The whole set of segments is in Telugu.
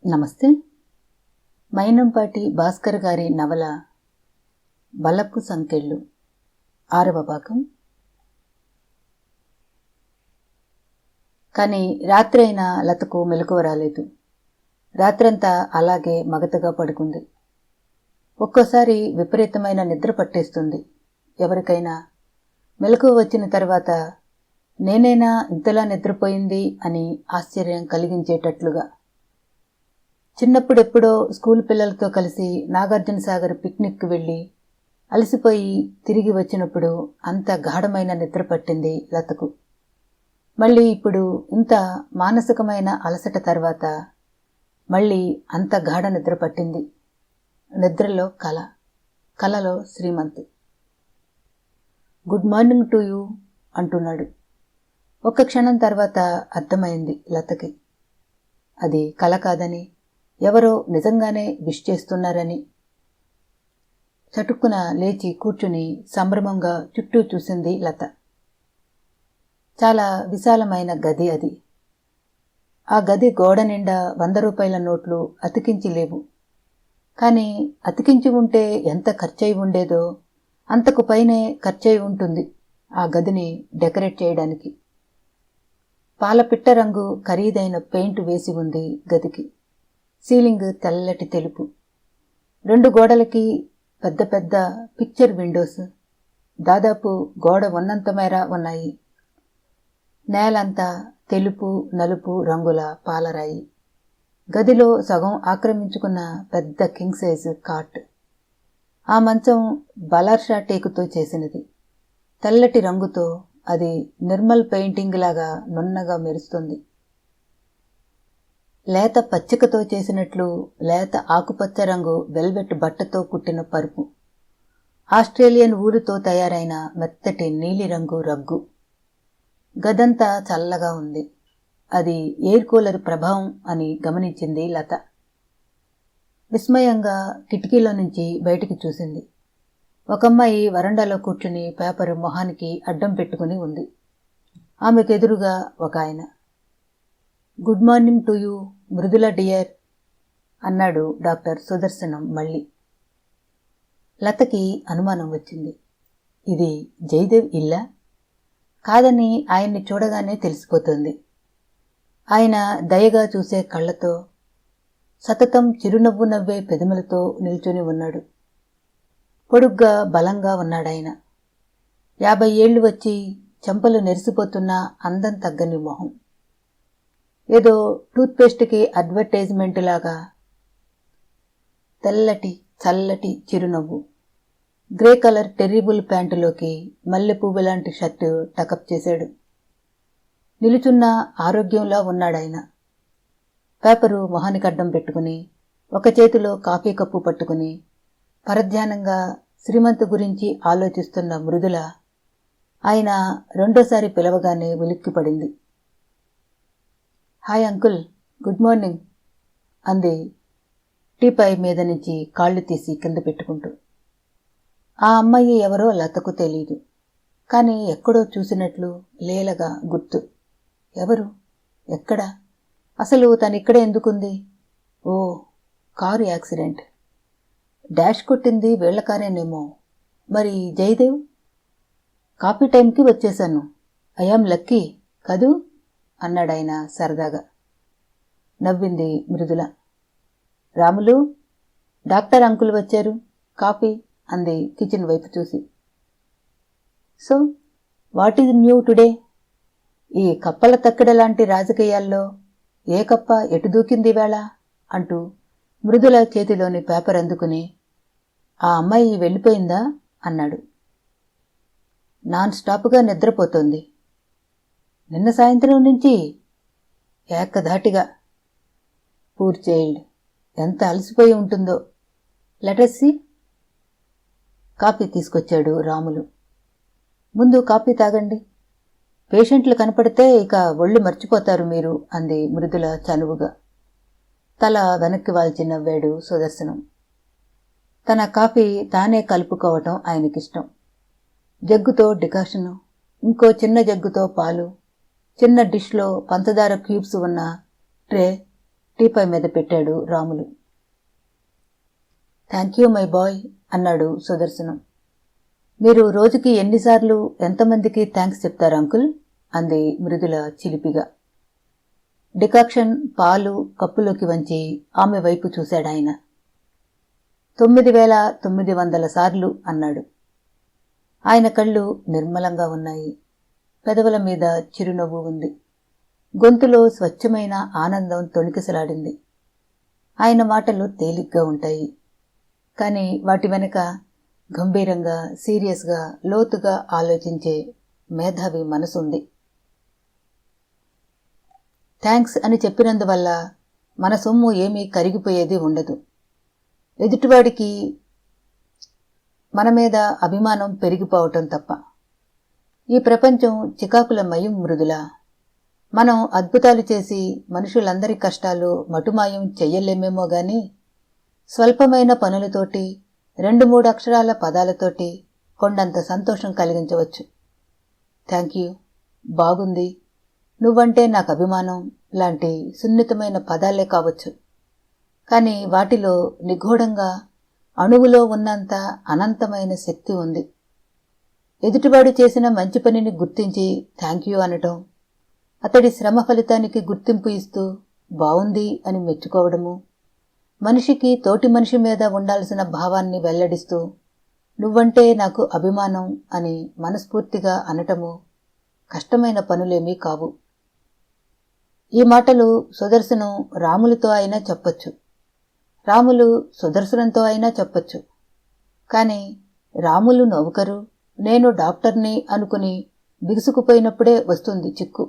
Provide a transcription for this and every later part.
నమస్తే. మైనంపాటి భాస్కర్ గారి నవల బలపు సంకెళ్ళు 6వ భాగం. కానీ రాత్రి అయినా లతకు మెలకువ రాలేదు. రాత్రంతా అలాగే మగతగా పడుకుంది. ఒక్కోసారి విపరీతమైన నిద్ర పట్టేస్తుంది. ఎవరికైనా మెలకువ వచ్చిన తర్వాత నేనేనా ఇంతలా నిద్రపోయింది అని ఆశ్చర్యం కలిగించేటట్లుగా. చిన్నప్పుడెప్పుడో స్కూల్ పిల్లలతో కలిసి నాగార్జునసాగర్ పిక్నిక్కి వెళ్ళి అలసిపోయి తిరిగి వచ్చినప్పుడు అంత గాఢమైన నిద్ర పట్టింది లతకు. మళ్ళీ ఇప్పుడు ఇంత మానసికమైన అలసట తర్వాత మళ్ళీ అంత గాఢ నిద్ర పట్టింది. నిద్రలో కలలో Srimanth good morning to you అంటున్నాడు. ఒక్క క్షణం తర్వాత అర్థమైంది లతకి అది కల కాదని, ఎవరో నిజంగానే విష్ చేస్తున్నారని. చటుక్కున లేచి కూర్చుని సంభ్రమంగా చుట్టూ చూసింది లత. చాలా విశాలమైన గది అది. ఆ గది గోడ నిండా 100 రూపాయల నోట్లు అతికించి లేవు. కానీ అతికించి ఉంటే ఎంత ఖర్చయి ఉండేదో అంతకు పైనే ఖర్చయి ఉంటుంది ఆ గదిని డెకరేట్ చేయడానికి. పాలపిట్ట రంగు ఖరీదైన పెయింట్ వేసి ఉంది గదికి. సీలింగ్ తెల్లటి తెలుపు. 2 గోడలకి పెద్ద పెద్ద పిక్చర్ విండోస్ దాదాపు గోడ ఉన్నంత మేర ఉన్నాయి. నేలంతా తెలుపు నలుపు రంగుల పాలరాయి. గదిలో సగం ఆక్రమించుకున్న పెద్ద కింగ్ సైజు కాట్. ఆ మంచం బలార్షా టేకుతో చేసినది. తెల్లటి రంగుతో అది నిర్మల్ పెయింటింగ్ లాగా నున్నగా మెరుస్తుంది. లేత పచ్చికతో చేసినట్లు లేత ఆకుపచ్చ రంగు వెల్వెట్ బట్టతో కుట్టిన పరుపు. ఆస్ట్రేలియన్ ఊలుతో తయారైన మెత్తటి నీలిరంగు రగ్గు. గదంతా చల్లగా ఉంది. అది ఎయిర్ కూలర్ ప్రభావం అని గమనించింది లత. విస్మయంగా కిటికీలో నుంచి బయటికి చూసింది. ఒకమ్మాయి వరండాలో కూర్చుని పేపరు మొహానికి అడ్డం పెట్టుకుని ఉంది. ఆమెకెదురుగా ఒక ఆయన. Good morning to you Mridula dear అన్నాడు డాక్టర్ సుదర్శనం మళ్ళీ. లతకి అనుమానం వచ్చింది. ఇది జయదేవ్ ఇల్లా? కాదని ఆయన్ని చూడగానే తెలిసిపోతుంది. ఆయన దయగా చూసే కళ్ళతో, సతతం చిరునవ్వు నవ్వే పెదములతో నిల్చుని ఉన్నాడు. పొడుగ్గా బలంగా ఉన్నాడాయన. 50 ఏళ్లు వచ్చి చెంపలు నెరిసిపోతున్న అందం తగ్గని మొహం. ఏదో టూత్పేస్ట్కి అడ్వర్టైజ్మెంట్ లాగా. తెల్లటి చల్లటి చిరునవ్వు. గ్రే కలర్ టెర్రిబుల్ ప్యాంటులోకి మల్లెపువ్వు లాంటి షర్టు టకప్ చేశాడు. నిలుచున్న ఆరోగ్యంలా ఉన్నాడాయన. పేపరు మొహానికి అడ్డం పెట్టుకుని ఒక చేతిలో కాఫీ కప్పు పట్టుకుని పరధ్యానంగా శ్రీమంత్ గురించి ఆలోచిస్తున్న మృదుల ఆయన రెండోసారి పిలవగానే ఉలిక్కిపడింది. హాయ్ అంకుల్, గుడ్ మార్నింగ్ అంది టీపై మీద నుంచి కాళ్ళు తీసి కింద పెట్టుకుంటూ. ఆ అమ్మాయి ఎవరో లతకు తెలీదు. కానీ ఎక్కడో చూసినట్లు లేలగా గుర్తు. ఎవరు? ఎక్కడ? అసలు తనిక్కడే ఎందుకుంది? ఓ, కారు యాక్సిడెంట్. డాష్ కొట్టింది వీళ్ల కారేనేమో. మరి జయదేవ్? కాఫీ టైంకి వచ్చేశాను. ఐయామ్ లక్కీ కదూ అన్నాడాయన సరదాగా. నవ్వింది మృదుల. రాములు, డాక్టర్ అంకుల్ వచ్చారు, కాఫీ అంది కిచెన్ వైపు చూసి. So what is new today? ఈ కప్పల తక్కిడ లాంటి రాజకీయాల్లో ఏ కప్ప ఎటు దూకింది వేళ అంటూ మృదుల చేతిలోని పేపర్ అందుకుని ఆ అమ్మాయి వెళ్ళిపోయిందా అన్నాడు. నాన్ స్టాప్గా నిద్రపోతోంది. నిన్న సాయంత్రం నుంచి ఏకధాటిగా. పూర్ చైల్డ్, ఎంత అలసిపోయి ఉంటుందో. Let's see. కాఫీ తీసుకొచ్చాడు రాములు. ముందు కాఫీ తాగండి. పేషెంట్లు కనపడితే ఇక ఒళ్ళు మర్చిపోతారు మీరు అంది మృదుల చనువుగా. తల వెనక్కి వాల్చి నవ్వాడు సుదర్శనం. తన కాఫీ తానే కలుపుకోవటం ఆయనకిష్టం. జగ్గుతో డికాషను, ఇంకో చిన్న జగ్గుతో పాలు, చిన్న డిష్లో పంచదార క్యూబ్స్ ఉన్న ట్రే, టీపై మీద పెట్టాడు Ramulu. Thank you my boy అన్నాడు సుదర్శనం. మీరు రోజుకి ఎన్నిసార్లు ఎంతమందికి థ్యాంక్స్ చెప్తారు అంకుల్ అంది మృదుల చిలిపిగా. డికాక్షన్ పాలు కప్పులోకి వంచి ఆమె వైపు చూశాడాయన. 9900 సార్లు అన్నాడు. ఆయన కళ్ళు నిర్మలంగా ఉన్నాయి. పెదవుల మీద చిరునవ్వు ఉంది. గొంతులో స్వచ్ఛమైన ఆనందం తొణికిసలాడింది. ఆయన మాటలు తేలిగ్గా ఉంటాయి, కానీ వాటి వెనక గంభీరంగా, సీరియస్గా, లోతుగా ఆలోచించే మేధావి మనసుంది. థ్యాంక్స్ అని చెప్పినందువల్ల మన సొమ్ము ఏమీ కరిగిపోయేది ఉండదు. ఎదుటివాడికి మన మీద అభిమానం పెరిగిపోవటం తప్ప. ఈ ప్రపంచం చికాకులమయం మృదుల. మనం అద్భుతాలు చేసి మనుషులందరి కష్టాలు మటుమాయం చెయ్యలేమేమో గాని స్వల్పమైన పనులతోటి 2-3 అక్షరాల పదాలతోటి కొండంత సంతోషం కలిగించవచ్చు. థ్యాంక్ యూ, బాగుంది, నువ్వంటే నాకు అభిమానం లాంటి సున్నితమైన పదాలే కావచ్చు, కానీ వాటిలో నిగూఢంగా అణువులో ఉన్నంత అనంతమైన శక్తి ఉంది. ఎదుటివాడు చేసిన మంచి పనిని గుర్తించి థ్యాంక్ యూ అనటం, అతడి శ్రమ ఫలితానికి గుర్తింపు ఇస్తూ బావుంది అని మెచ్చుకోవడము, మనిషికి తోటి మనిషి మీద ఉండాల్సిన భావాన్ని వెల్లడిస్తూ నువ్వంటే నాకు అభిమానం అని మనస్ఫూర్తిగా అనటము కష్టమైన పనులేమీ కావు. ఈ మాటలు సుదర్శనం రాములతో అయినా చెప్పొచ్చు, రాములు సుదర్శనంతో అయినా చెప్పొచ్చు. కానీ రాములు నౌకరు, నేను డాక్టర్ని అనుకుని బిగుసుకుపోయినప్పుడే వస్తుంది చిక్కు.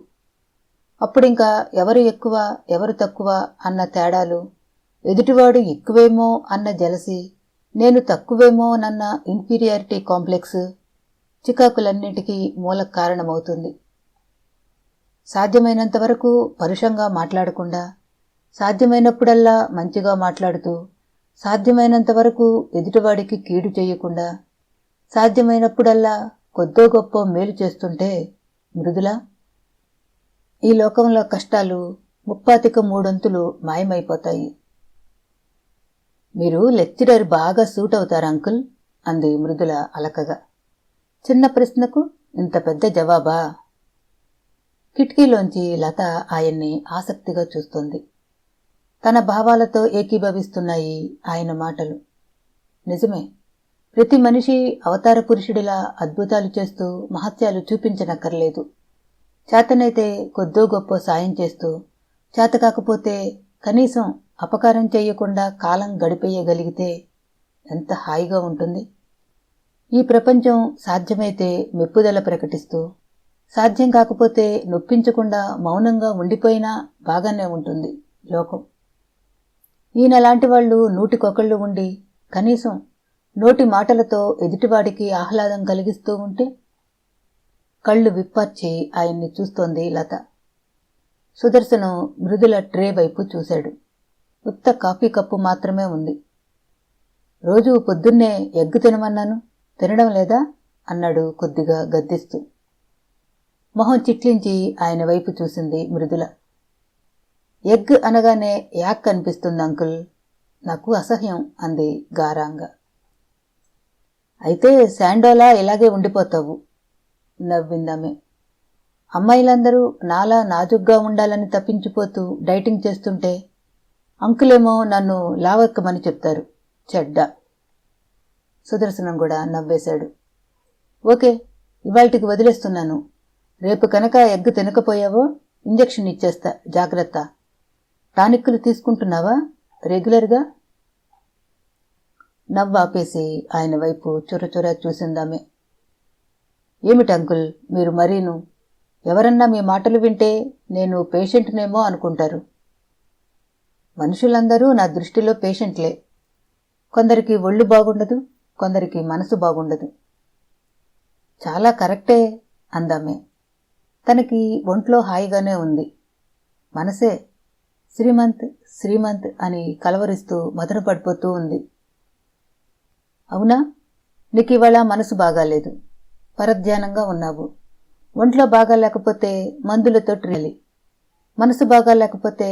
అప్పుడింకా ఎవరు ఎక్కువ ఎవరు తక్కువ అన్న తేడాలు, ఎదుటివాడు ఎక్కువేమో అన్న జలసి, నేను తక్కువేమోనన్న ఇన్ఫీరియారిటీ కాంప్లెక్స్ చికాకులన్నిటికీ మూల కారణమవుతుంది. సాధ్యమైనంతవరకు పరుషంగా మాట్లాడకుండా, సాధ్యమైనప్పుడల్లా మంచిగా మాట్లాడుతూ, సాధ్యమైనంతవరకు ఎదుటివాడికి కీడు చేయకుండా, సాధ్యమైనప్పుడల్లా కొద్దో గొప్ప మేలు చేస్తుంటే మృదుల, ఈ లోకంలో కష్టాలు 33 మాయమైపోతాయి. మీరు లెక్చరర్ బాగా సూట్ అవుతారు అంకుల్ అంది మృదుల అలకగా. చిన్న ప్రశ్నకు ఇంత పెద్ద జవాబా? కిటికీలోంచి లత ఆయన్ని ఆసక్తిగా చూస్తోంది. తన భావాలతో ఏకీభవిస్తున్నాయి ఆయన మాటలు. నిజమే, ప్రతి మనిషి అవతార పురుషుడిలా అద్భుతాలు చేస్తూ మహత్యాలు చూపించనక్కర్లేదు. చేతనైతే కొద్దో గొప్ప సాయం చేస్తూ, చేత కాకపోతే కనీసం అపకారం చేయకుండా కాలం గడిపేయగలిగితే ఎంత హాయిగా ఉంటుంది. ఈ ప్రపంచం సాధ్యమైతే మెప్పుదల ప్రకటిస్తూ, సాధ్యం కాకపోతే నొప్పించకుండా మౌనంగా ఉండిపోయినా బాగానే ఉంటుంది లోకం. ఈయనలాంటి వాళ్ళు 100కొకళ్ళు ఉండి కనీసం నోటి మాటలతో ఎదుటివాడికి ఆహ్లాదం కలిగిస్తూ ఉంటే. కళ్ళు విప్పర్చి ఆయన్ని చూస్తోంది లత. సుదర్శనం మృదుల ట్రే వైపు చూశాడు. ఉత్త కాఫీ కప్పు మాత్రమే ఉంది. రోజు పొద్దున్నే ఎగ్గు తినమన్నాను, తినడం లేదా అన్నాడు కొద్దిగా గద్దిస్తూ. మొహం చిట్లించి ఆయన వైపు చూసింది మృదుల. ఎగ్ అనగానే యాక్ అనిపిస్తుంది అంకుల్, నాకు అసహ్యం అంది గారాంగా. అయితే శాండోలా ఇలాగే ఉండిపోతావు నవ్విందామె. అమ్మాయిలందరూ నాలా నాజుగ్గా ఉండాలని తప్పించిపోతూ డైటింగ్ చేస్తుంటే అంకులేమో నన్ను లావెక్కమని చెప్తారు, చెడ్డ. సుదర్శనం కూడా నవ్వేశాడు. ఓకే, ఇవాల్టికి వదిలేస్తున్నాను. రేపు కనుక ఎగ్ తినకపోయావో ఇంజెక్షన్ ఇచ్చేస్తా, జాగ్రత్త. టానిక్కులు తీసుకుంటున్నావా రెగ్యులర్గా? నవ్వాపేసి ఆయన వైపు చురచుర చూసిందామె. ఏమిటి అంకుల్ మీరు మరీను, ఎవరన్నా మీ మాటలు వింటే నేను పేషెంట్నేమో అనుకుంటారు. మనుషులందరూ నా దృష్టిలో పేషెంట్లే. కొందరికి ఒళ్ళు బాగుండదు, కొందరికి మనసు బాగుండదు. చాలా కరెక్టే అందామె. తనకి ఒంట్లో హాయిగానే ఉంది. మనసే శ్రీమంత్ శ్రీమంత్ అని కలవరిస్తూ మదనపడిపోతూ ఉంది. అవునా, నీకు ఇవాళ మనసు బాగాలేదు, పరధ్యానంగా ఉన్నావు. ఒంట్లో బాగా లేకపోతే మందులతో ట్రీలి, మనసు బాగా లేకపోతే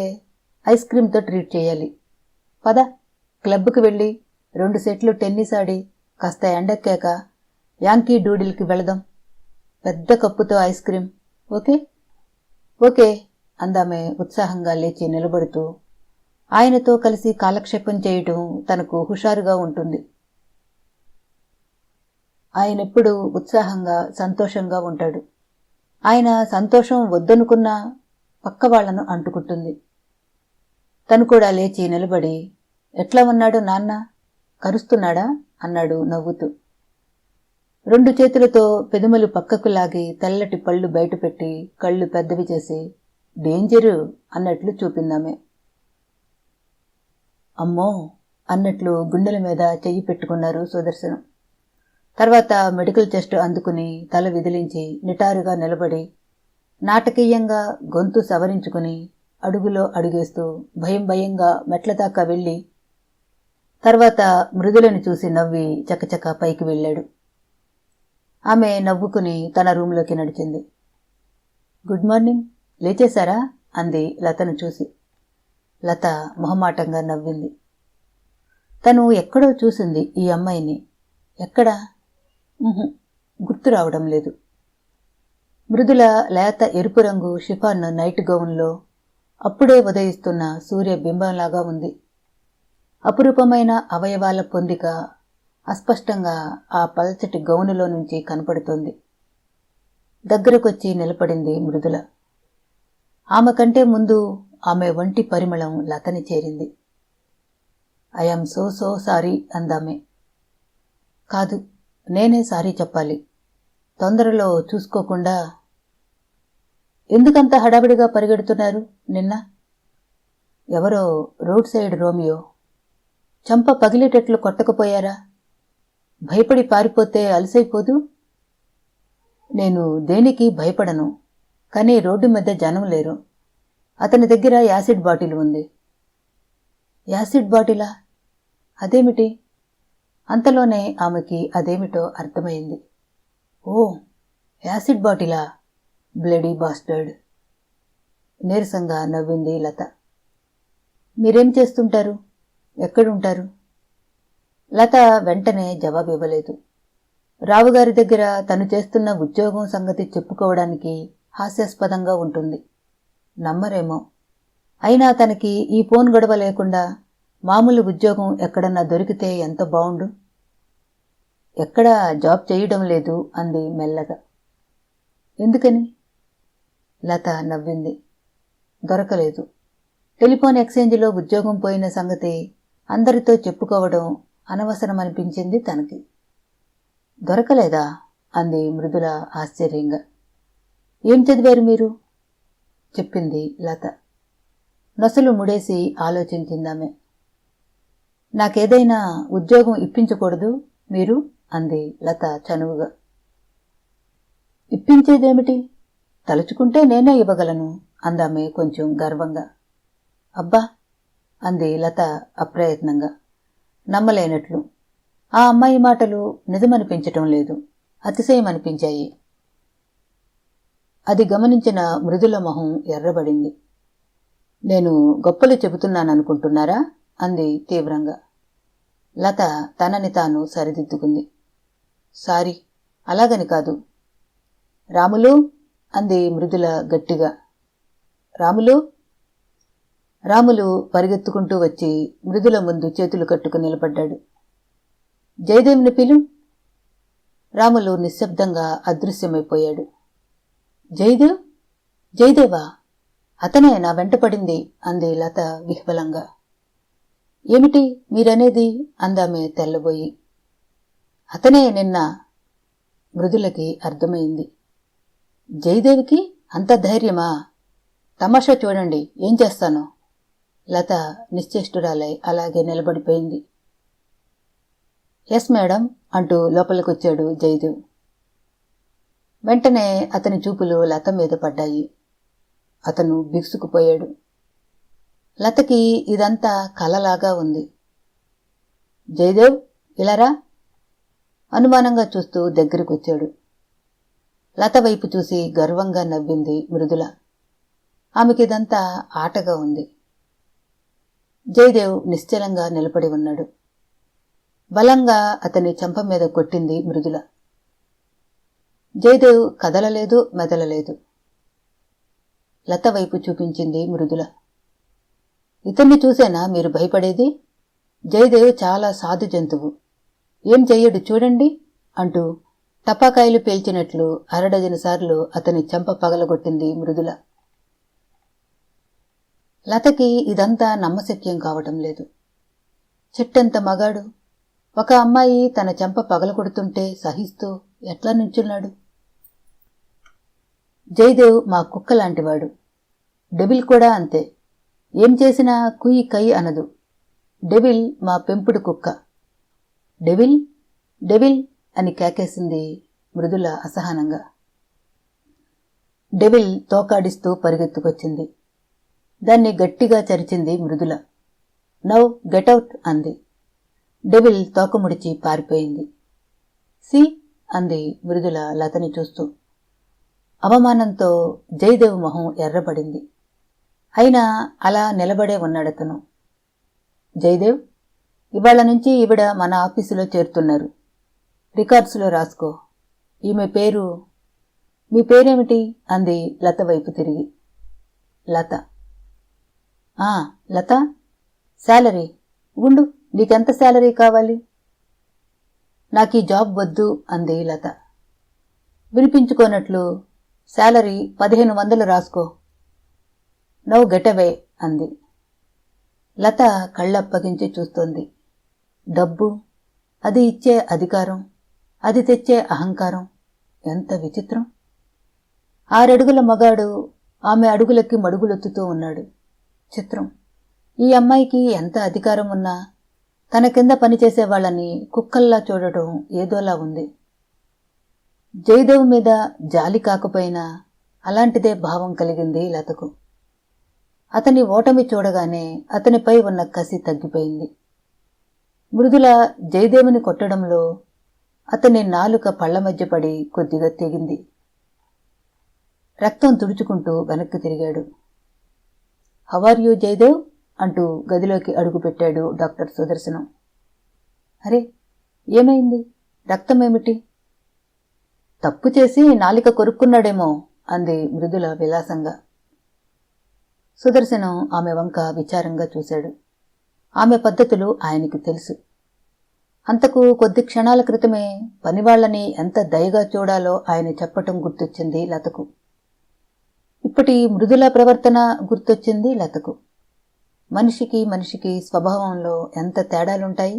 ఐస్ క్రీమ్తో ట్రీట్ చేయాలి. పద, క్లబ్కి వెళ్ళి 2 సెట్లు టెన్నిస్ ఆడి కాస్త ఎండెక్కాక యాంకీ డూడిల్కి వెళదాం. పెద్ద కప్పుతో ఐస్ క్రీం. ఓకే? ఓకే అందామె ఉత్సాహంగా లేచి నిలబడుతూ. ఆయనతో కలిసి కాలక్షేపం చేయటం తనకు హుషారుగా ఉంటుంది. ఆయనెప్పుడూ ఉత్సాహంగా సంతోషంగా ఉంటాడు. ఆయన సంతోషం వద్దనుకున్నా పక్క వాళ్లను అంటుకుంటుంది. తను కూడా లేచి నిలబడి, ఎట్లా ఉన్నాడు నాన్న? కరుస్తున్నాడా? అన్నాడు నవ్వుతూ. 2 చేతులతో పెదములు పక్కకు లాగి తెల్లటి పళ్ళు బయటపెట్టి కళ్ళు పెద్దవి చేసి డేంజరు అన్నట్లు చూపిందామె. అమ్మో అన్నట్లు గుండెల మీద చెయ్యి పెట్టుకున్నారు సుదర్శనం. తర్వాత మెడికల్ టెస్ట్ అందుకుని తల విదిలించి నిటారుగా నిలబడి నాటకీయంగా గొంతు సవరించుకుని అడుగులో అడుగేస్తూ భయంగా మెట్ల దాకా వెళ్ళి తర్వాత మృదులని చూసి నవ్వి చకచక పైకి వెళ్ళాడు. ఆమె నవ్వుకుని తన రూంలోకి నడిచింది. గుడ్ మార్నింగ్, లేచేశారా? అంది లతను చూసి. లత మొహమాటంగా నవ్వింది. తను ఎక్కడో చూసింది ఈ అమ్మాయిని. ఎక్కడా? గుర్తు రావడం లేదు. మృదుల లేత ఎరుపు రంగు షిఫాన్ నైట్ గౌన్లో అప్పుడే ఉదయిస్తున్న సూర్య బింబంలాగా ఉంది. అపురూపమైన అవయవాల పొందిక అస్పష్టంగా ఆ పల్చటి గౌనులో నుంచి కనపడుతోంది. దగ్గరకొచ్చి నిలబడింది మృదుల. ఆమె కంటే ముందు ఆమె ఒంటి పరిమళం లతని చేరింది. ఐయామ్ సో సారీ అందామె. కాదు, నేనే సారీ చెప్పాలి. తొందరలో చూసుకోకుండా. ఎందుకంత హడావిడిగా పరిగెడుతున్నారు? నిన్న ఎవరో రోడ్ సైడ్ రోమియో చంప పగిలేటట్లు కొట్టకపోయారా? భయపడి పారిపోతే అలసైపోదు? నేను దేనికి భయపడను, కానీ రోడ్డు మీద జనం లేరు. అతని దగ్గర యాసిడ్ బాటిల్ ఉంది. యాసిడ్ బాటిలా? అదేమిటి? అంతలోనే ఆమెకి అదేమిటో అర్థమైంది. ఓ, యాసిడ్ బాటిలా? Bloody bastard. నీరసంగా నవ్వింది లత. మీరేం చేస్తుంటారు? ఎక్కడుంటారు? లత వెంటనే జవాబివ్వలేదు. రావుగారి దగ్గర తను చేస్తున్న ఉద్యోగం సంగతి చెప్పుకోవడానికి హాస్యాస్పదంగా ఉంటుంది. నమ్మరేమో. అయినా తనకి ఈ ఫోన్ గొడవ లేకుండా మామూలు ఉద్యోగం ఎక్కడన్నా దొరికితే ఎంత బావుండు. ఎక్కడా జాబ్ చేయడం లేదు అంది మెల్లగా. ఎందుకని? లత నవ్వింది. దొరకలేదు. టెలిఫోన్ ఎక్స్చేంజ్లో ఉద్యోగం పోయిన సంగతి అందరితో చెప్పుకోవడం అనవసరమనిపించింది తనకి. దొరకలేదా? అంది మృదుల ఆశ్చర్యంగా. ఏం చదివారు మీరు? చెప్పింది లత. నొసలు ముడేసి ఆలోచించిందామె. నాకేదైనా ఉద్యోగం ఇప్పించకూడదు మీరు? అంది లత చనువుగా. ఇప్పించేదేమిటి? తలుచుకుంటే నేనే ఇవ్వగలను అందామె కొంచెం గర్వంగా. అబ్బా అంది లత అప్రయత్నంగా, నమ్మలేనట్లు. ఆ అమ్మాయి మాటలు నిజమనిపించటం లేదు, అతిశయమనిపించాయి. అది గమనించిన మృదుల మొహం ఎర్రబడింది. నేను గొప్పలు చెబుతున్నాననుకుంటున్నారా? అంది తీవ్రంగా. లత తనని తాను సరిదిద్దుకుంది. సారీ, అలాగని కాదు. రాములు అంది మృదుల గట్టిగా. రాములు. రాములు పరిగెత్తుకుంటూ వచ్చి మృదుల ముందు చేతులు కట్టుకుని నిలబడ్డాడు. జయదేవుని పిలు. రాములు నిశ్శబ్దంగా అదృశ్యమైపోయాడు. జయదేవ్? జయదేవా? అతనే నా వెంటపడింది అంది లత విహ్వలంగా. ఏమిటి మీరనేది? అందామె తెల్లబోయి. అతనే నిన్న. మృదులకి అర్థమైంది. జయదేవికి అంత ధైర్యమా? తమాషా చూడండి, ఏం చేస్తానో. లత నిశ్చేష్టురాలై అలాగే నిలబడిపోయింది. ఎస్ మేడం అంటూ లోపలికొచ్చాడు జయదేవ్. వెంటనే అతని చూపులు లత మీద పడ్డాయి. అతను బిగుసుకుపోయాడు. లతకి ఇదంతా కలలాగా ఉంది. జయదేవ్, ఇలారా? అనుమానంగా చూస్తూ దగ్గరకొచ్చాడు. లత వైపు చూసి గర్వంగా నవ్వింది మృదుల. ఆమెకిదంతా ఆటగా ఉంది. జయదేవ్ నిశ్చలంగా నిలబడి ఉన్నాడు. బలంగా అతని చెంప మీద కొట్టింది మృదుల. జయదేవ్ కదలలేదు, మెదలలేదు. లత వైపు చూపించింది మృదుల. ఇతన్ని చూసేనా మీరు భయపడేది? జయదేవ్ చాలా సాధు జంతువు, ఏం చెయ్యడు చూడండి అంటూ టపాకాయలు పేల్చినట్లు 6 సార్లు అతని చెంప పగలగొట్టింది మృదుల. లతకి ఇదంతా నమ్మశక్యం కావటం లేదు. చెట్టంత మగాడు ఒక అమ్మాయి తన చెంప పగలగొడుతుంటే సహిస్తూ ఎట్లా నించున్నాడు? జయదేవ్ మా కుక్క లాంటివాడు. డెవిల్ కూడా అంతే. ఏం చేసినా కుయి కై అనదు. డెవిల్ మా పెంపుడు కుక్క. డెవిల్ డెవిల్ అని కేకేసింది మృదుల అసహనంగా. డెవిల్ తోకాడిస్తూ పరిగెత్తుకొచ్చింది. దాన్ని గట్టిగా చరిచింది మృదుల. నౌ గెటౌట్ అంది. డెవిల్ తోకముడిచి పారిపోయింది. సి అంది మృదుల లతని చూస్తూ. అవమానంతో జయదేవ్ మొహం ఎర్రబడింది. అయినా అలా నిలబడే ఉన్నాడతను. జయదేవ్, ఇవాళ నుంచి ఈవిడ మన ఆఫీసులో చేరుతున్నారు. రికార్డ్స్లో రాసుకో. ఈమె పేరు. మీ పేరేమిటి అంది లత వైపు తిరిగి. లత. లత, శాలరీ ఉండు, నీకెంత శాలరీ కావాలి? నాకీ జాబ్ వద్దు అంది లత. వినిపించుకోనట్లు శాలరీ 1500 రాసుకో. నో గెటవే అంది. లత కళ్ళప్పగించి చూస్తోంది. డబ్బు, అది ఇచ్చే అధికారం, అది తెచ్చే అహంకారం, ఎంత విచిత్రం! 6 అడుగుల మగాడు ఆమె అడుగులకి మడుగులొత్తుతూ ఉన్నాడు. చిత్రం. ఈ అమ్మాయికి ఎంత అధికారం ఉన్నా తన కింద పనిచేసే వాళ్ళని కుక్కల్లా చూడటం ఏదోలా ఉంది. జయదేవ్ మీద జాలి కాకపోయినా అలాంటిదే భావం కలిగింది లతకు. అతని ఓటమి చూడగానే అతనిపై ఉన్న కసి తగ్గిపోయింది. మృదుల జయదేవుని కొట్టడంలో అతని నాలుక పళ్ల మధ్య పడి కొద్దిగా తెగింది. రక్తం తుడుచుకుంటూ వెనక్కి తిరిగాడు. హౌ ఆర్ యూ జయదేవ్ అంటూ గదిలోకి అడుగుపెట్టాడు డాక్టర్ సుదర్శనం. అరే, ఏమైంది? రక్తమేమిటి? తప్పు చేసి నాలిక కొరుక్కున్నాడేమో అంది మృదుల విలాసంగా. సుదర్శనం ఆమె వంక విచారంగా చూశాడు. ఆమె పద్ధతులు ఆయనకి తెలుసు. అంతకు కొద్ది క్షణాల క్రితమే పనివాళ్లని ఎంత దయగా చూడాలో ఆయన చెప్పటం గుర్తొచ్చింది లతకు. ఇప్పటి మృదుల ప్రవర్తన గుర్తొచ్చింది లతకు. మనిషికి మనిషికి స్వభావంలో ఎంత తేడాలుంటాయి.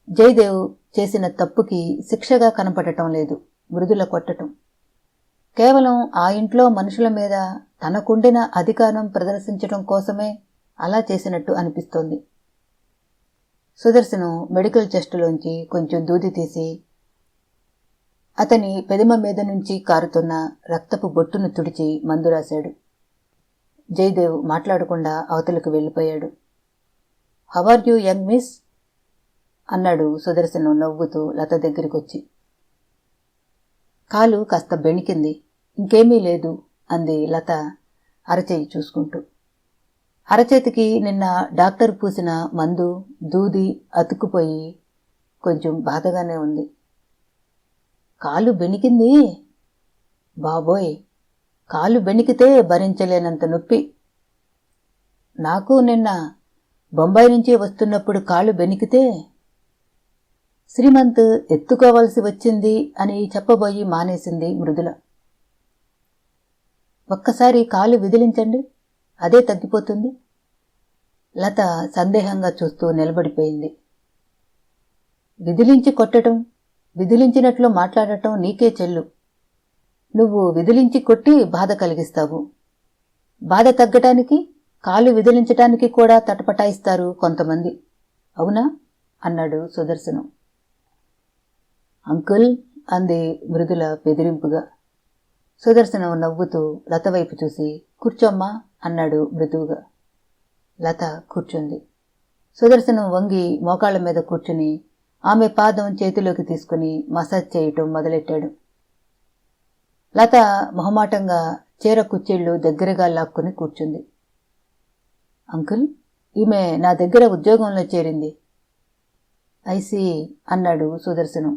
జయదేవ్ చేసిన తప్పుకి శిక్షగా కనపడటం లేదు మృదుల కొట్టటం. కేవలం ఆ ఇంట్లో మనుషుల మీద తనకుండిన అధికారం ప్రదర్శించటం కోసమే అలా చేసినట్టు అనిపిస్తోంది. సుదర్శనం మెడికల్ చెస్టులోంచి కొంచెం దూది తీసి అతని పెదిమ మీద నుంచి కారుతున్న రక్తపు బొట్టును తుడిచి మందు రాశాడు. జయదేవ్ మాట్లాడకుండా అవతలకు వెళ్ళిపోయాడు. How are you young miss అన్నాడు సుదర్శనం నవ్వుతూ లత దగ్గరికొచ్చి. కాలు కాస్త బెణికింది, ఇంకేమీ లేదు అంది లత అరచేయి చూసుకుంటూ. అరచేతికి నిన్న డాక్టర్ పూసిన మందు దూది అతుక్కుపోయి కొంచెం బాధగానే ఉంది. కాలు బెణికింది? బాబోయ్, కాలు బెణికితే భరించలేనంత నొప్పి. నాకు నిన్న బొంబాయి నుంచి వస్తున్నప్పుడు కాలు బెణికితే శ్రీమంత్ ఎత్తుకోవాల్సి వచ్చింది అని చెప్పబోయి మానేసింది మృదుల. ఒక్కసారి కాలు విదిలించండి, అదే తగ్గిపోతుంది. లత సందేహంగా చూస్తూ నిలబడిపోయింది. విదిలించి కొట్టడం, విదిలించినట్లు మాట్లాడటం నీకే చెల్లు. నువ్వు విదిలించి కొట్టి బాధ కలిగిస్తావు. బాధ తగ్గటానికి కాలు విదిలించటానికి కూడా తటపటాయిస్తారు కొంతమంది, అవునా అన్నాడు సుదర్శనం. అంకుల్ అంది మృదుల బెదిరింపుగా. సుదర్శనం నవ్వుతూ లత వైపు చూసి కూర్చోమ్మా అన్నాడు మృదువుగా. లత కూర్చుంది. సుదర్శనం వంగి మోకాళ్ల మీద కూర్చుని ఆమె పాదం చేతిలోకి తీసుకుని మసాజ్ చేయటం మొదలెట్టాడు. లత మొహమాటంగా చీర కుచ్చిళ్లు దగ్గరగా లాక్కుని కూర్చుంది. అంకుల్, ఈమె నా దగ్గర ఉద్యోగంలో చేరింది. ఐసి అన్నాడు సుదర్శనం.